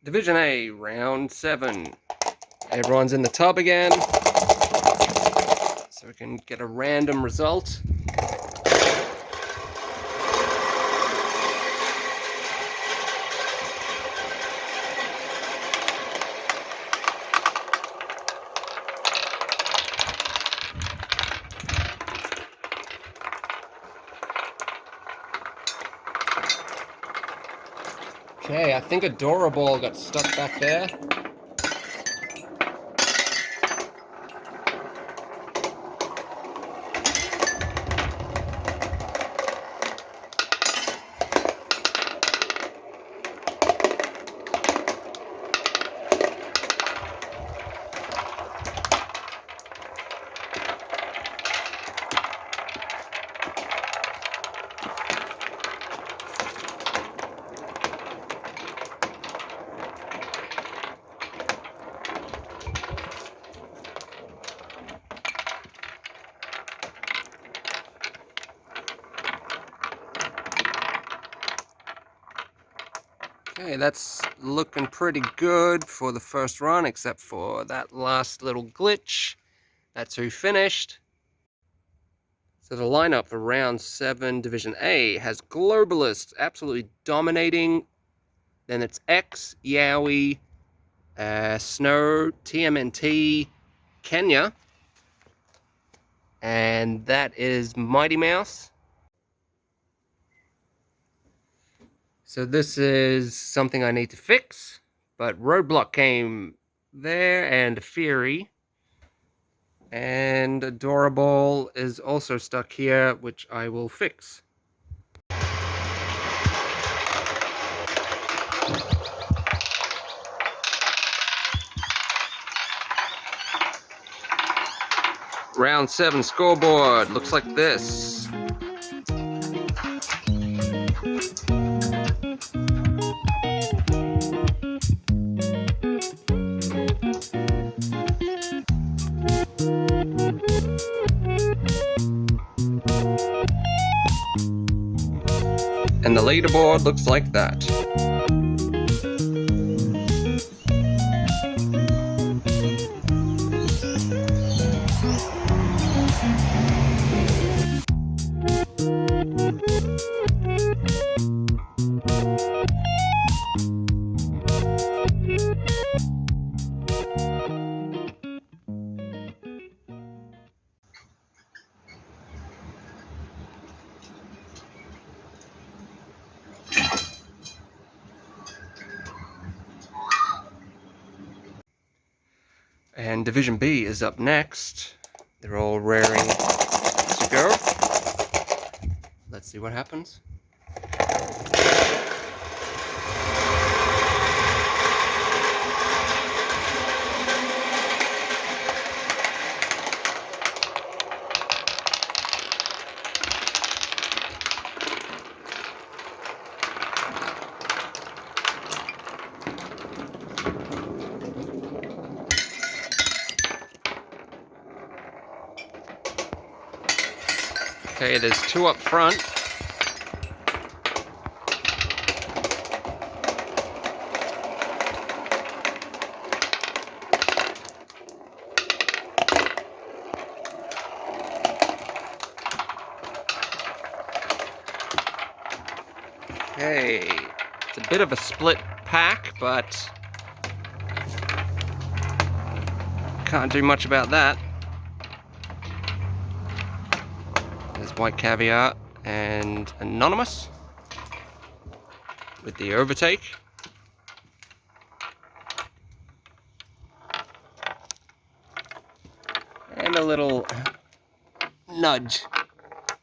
Division A, round 7. Everyone's in the tub again, so we can get a random result. Okay, I think a Dora ball got stuck back there. Okay, that's looking pretty good for the first run, except for that last little glitch. That's who finished. So the lineup for round 7, Division A, has Globalists absolutely dominating. Then it's X, Yowie, Snow, TMNT, Kenya, and that is Mighty Mouse. So this is something I need to fix, but Roadblock came there, and Fury, and Adorable is also stuck here, which I will fix. Round 7 scoreboard looks like this. And the leaderboard looks like that. And Division B is up next. They're all raring to go. Let's see what happens. Okay, there's 2 up front. Okay, it's a bit of a split pack, but can't do much about that. There's White Caviar and Anonymous with the overtake. And a little nudge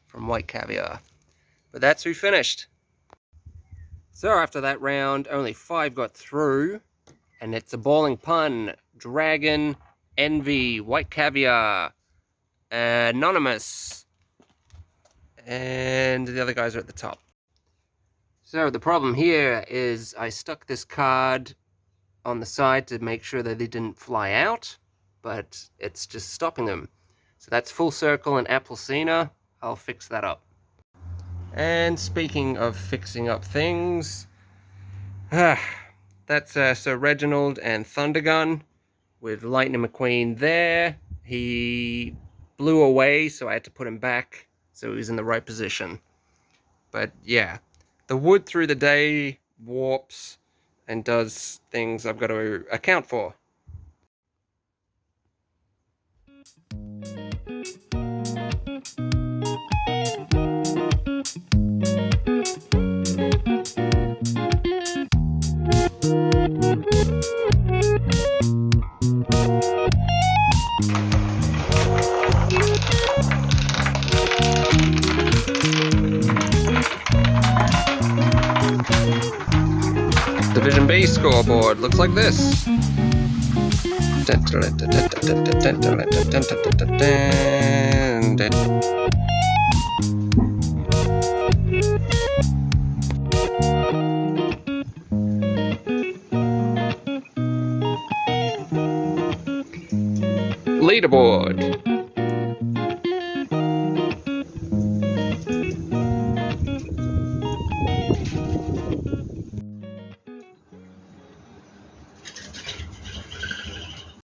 from White Caviar. But that's who finished. So after that round, only 5 got through. And it's a Bowling Pun, Dragon, Envy, White Caviar, Anonymous, and the other guys are at the top. So the problem here is I stuck this card on the side to make sure that they didn't fly out, but it's just stopping them. So that's Full Circle and Applecina. I'll fix that up. And speaking of fixing up things, That's Sir Reginald and Thundergun with Lightning McQueen there. He blew away, so I had to put him back so he was in the right position. But yeah, the wood through the day warps and does things I've got to account for. Division B scoreboard looks like this. Leaderboard.